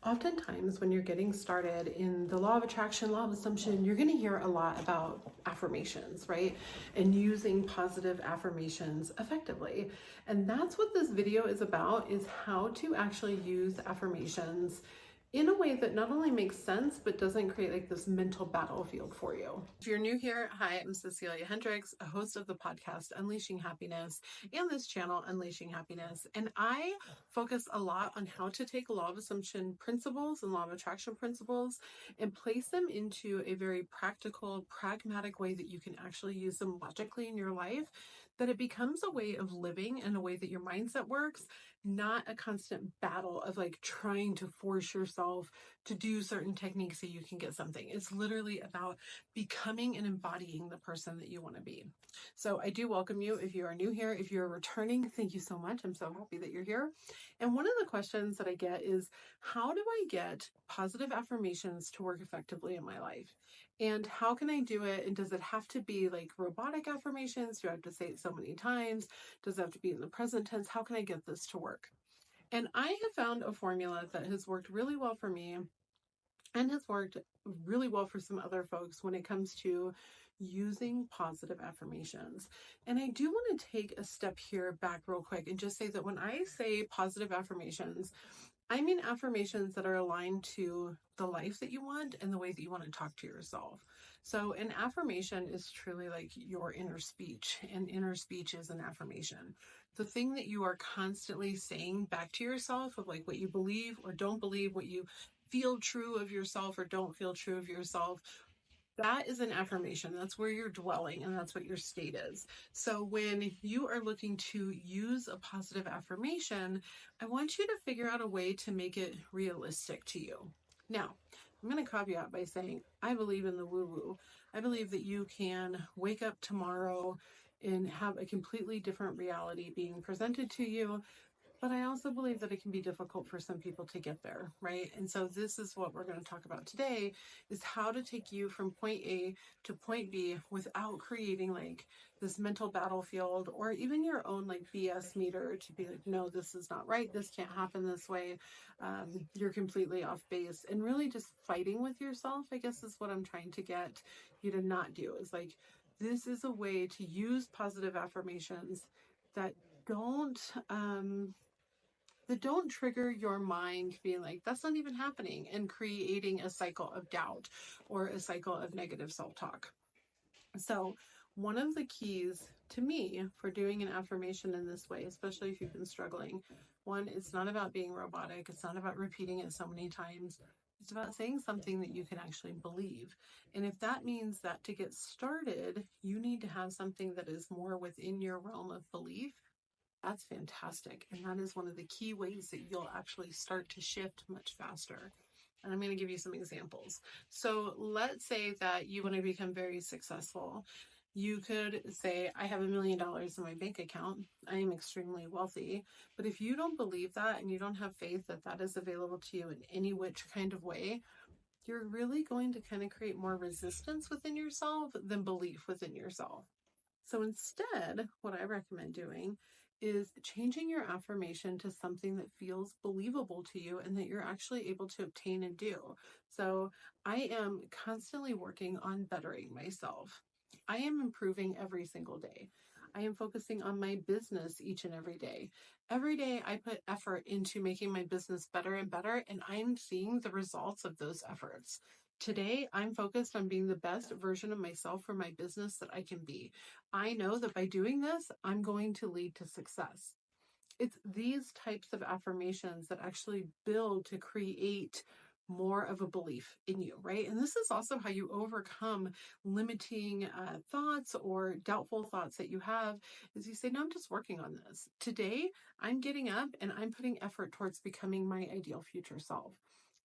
Oftentimes, when you're getting started in the law of attraction, law of assumption, you're going to hear a lot about affirmations, right? And using positive affirmations effectively. And that's what this video is about, is how to actually use affirmations in a way that not only makes sense, but doesn't create like this mental battlefield for you. If you're new here, hi, I'm Cecilia Hendricks, a host of the podcast Unleashing Happiness and this channel Unleashing Happiness. And I focus a lot on how to take law of assumption principles and law of attraction principles and place them into a very practical, pragmatic way that you can actually use them logically in your life, that it becomes a way of living and a way that your mindset works, not a constant battle of like trying to force yourself to do certain techniques so you can get something. It's literally about becoming and embodying the person that you want to be. So I do welcome you if you are new here. If you're returning, thank you so much. I'm so happy that you're here. And one of the questions that I get is, how do I get positive affirmations to work effectively in my life? And how can I do it? And does it have to be like robotic affirmations? Do I have to say it so many times? Does it have to be in the present tense? How can I get this to work? And I have found a formula that has worked really well for me and has worked really well for some other folks when it comes to using positive affirmations. And I do want to take a step here back real quick and just say that when I say positive affirmations, I mean affirmations that are aligned to the life that you want and the way that you want to talk to yourself. So an affirmation is truly like your inner speech, and inner speech is an affirmation. The thing that you are constantly saying back to yourself of like what you believe or don't believe, what you feel true of yourself or don't feel true of yourself, that is an affirmation. That's where you're dwelling and that's what your state is. So when you are looking to use a positive affirmation, I want you to figure out a way to make it realistic to you. Now, I'm going to caveat by saying I believe in the woo-woo. I believe that you can wake up tomorrow and have a completely different reality being presented to you. But I also believe that it can be difficult for some people to get there, right? And so this is what we're going to talk about today, is how to take you from point A to point B without creating like this mental battlefield or even your own like BS meter to be like, no, this is not right. This can't happen this way. You're completely off base, and really just fighting with yourself, I guess, is what I'm trying to get you to not do. Is like, this is a way to use positive affirmations that don't trigger your mind being like, that's not even happening, and creating a cycle of doubt or a cycle of negative self-talk. So one of the keys to me for doing an affirmation in this way, especially if you've been struggling, one, it's not about being robotic. It's not about repeating it so many times. It's about saying something that you can actually believe. And if that means that to get started, you need to have something that is more within your realm of belief, that's fantastic. And that is one of the key ways that you'll actually start to shift much faster. And I'm going to give you some examples. So let's say that you want to become very successful. You could say, I have $1 million in my bank account. I am extremely wealthy. But if you don't believe that and you don't have faith that that is available to you in any which kind of way, you're really going to kind of create more resistance within yourself than belief within yourself. So instead, what I recommend doing is changing your affirmation to something that feels believable to you and that you're actually able to obtain and do. So I am constantly working on bettering myself. I am improving every single day. I am focusing on my business each and every day. Every day I put effort into making my business better and better, and I'm seeing the results of those efforts. Today, I'm focused on being the best version of myself for my business that I can be. I know that by doing this, I'm going to lead to success. It's these types of affirmations that actually build to create more of a belief in you, right? And this is also how you overcome limiting thoughts or doubtful thoughts that you have, is you say, no, I'm just working on this. Today, I'm getting up and I'm putting effort towards becoming my ideal future self.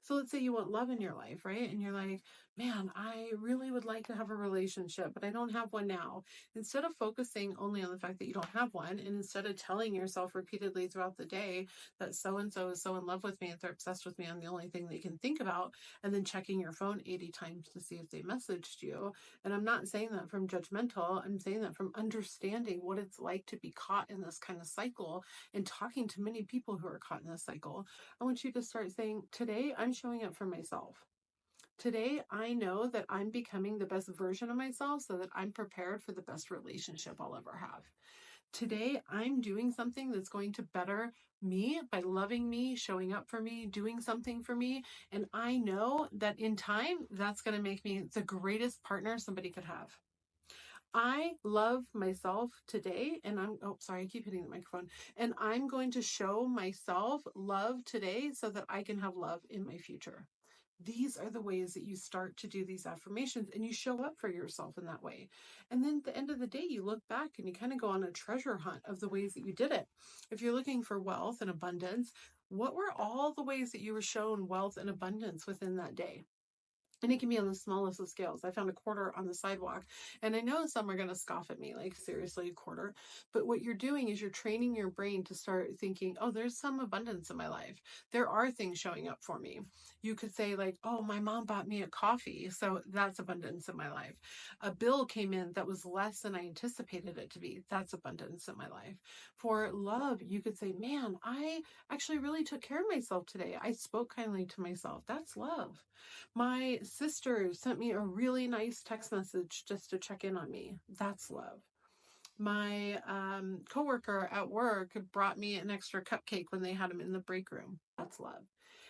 So let's say you want love in your life, right? And you're like, man, I really would like to have a relationship, but I don't have one now. Instead of focusing only on the fact that you don't have one, and instead of telling yourself repeatedly throughout the day that so-and-so is so in love with me and they're obsessed with me, I'm the only thing they can think about, and then checking your phone 80 times to see if they messaged you. And I'm not saying that from judgmental. I'm saying that from understanding what it's like to be caught in this kind of cycle and talking to many people who are caught in this cycle. I want you to start saying, today I'm I'm showing up for myself. Today, I know that I'm becoming the best version of myself so that I'm prepared for the best relationship I'll ever have. Today, I'm doing something that's going to better me by loving me, showing up for me, doing something for me. And I know that in time, that's going to make me the greatest partner somebody could have. I love myself today, and I keep hitting the microphone. And I'm going to show myself love today so that I can have love in my future. These are the ways that you start to do these affirmations, and you show up for yourself in that way. And then at the end of the day, you look back and you kind of go on a treasure hunt of the ways that you did it. If you're looking for wealth and abundance, what were all the ways that you were shown wealth and abundance within that day? And it can be on the smallest of scales. I found a quarter on the sidewalk, and I know some are going to scoff at me, like, seriously, a quarter. But what you're doing is you're training your brain to start thinking, oh, there's some abundance in my life. There are things showing up for me. You could say, like, oh, my mom bought me a coffee, so that's abundance in my life. A bill came in that was less than I anticipated it to be. That's abundance in my life. For love, you could say, man, I actually really took care of myself today. I spoke kindly to myself. That's love. My sister sent me a really nice text message just to check in on me. That's love. My coworker at work brought me an extra cupcake when they had them in the break room. That's love.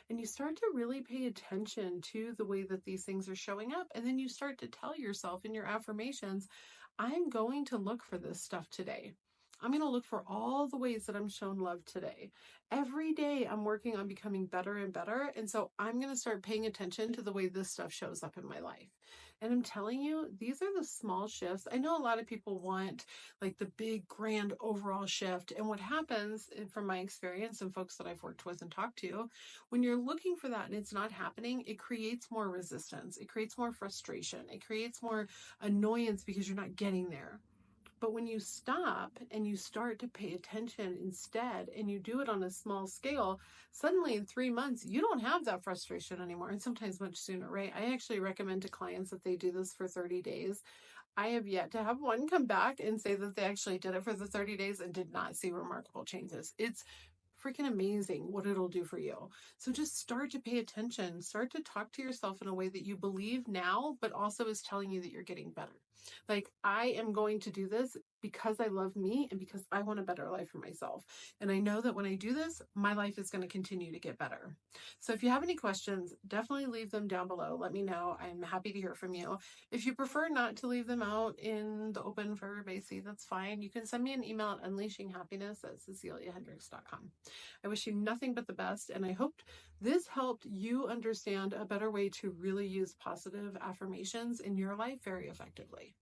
And you start to really pay attention to the way that these things are showing up. And then you start to tell yourself in your affirmations, I'm going to look for this stuff today. I'm going to look for all the ways that I'm shown love today. Every day I'm working on becoming better and better. And so I'm going to start paying attention to the way this stuff shows up in my life. And I'm telling you, these are the small shifts. I know a lot of people want like the big grand overall shift. And what happens from my experience and folks that I've worked with and talked to, when you're looking for that and it's not happening, it creates more resistance. It creates more frustration. It creates more annoyance because you're not getting there. But when you stop and you start to pay attention instead and you do it on a small scale, suddenly in 3 months, you don't have that frustration anymore, and sometimes much sooner, right? I actually recommend to clients that they do this for 30 days. I have yet to have one come back and say that they actually did it for the 30 days and did not see remarkable changes. It's freaking amazing what it'll do for you. So just start to pay attention, start to talk to yourself in a way that you believe now, but also is telling you that you're getting better. Like, I am going to do this because I love me and because I want a better life for myself. And I know that when I do this, my life is going to continue to get better. So if you have any questions, definitely leave them down below. Let me know. I'm happy to hear from you. If you prefer not to leave them out in the open for everybody to see, that's fine. You can send me an email at unleashinghappiness@ceciliahendricks.com. I wish you nothing but the best, and I hope this helped you understand a better way to really use positive affirmations in your life very effectively.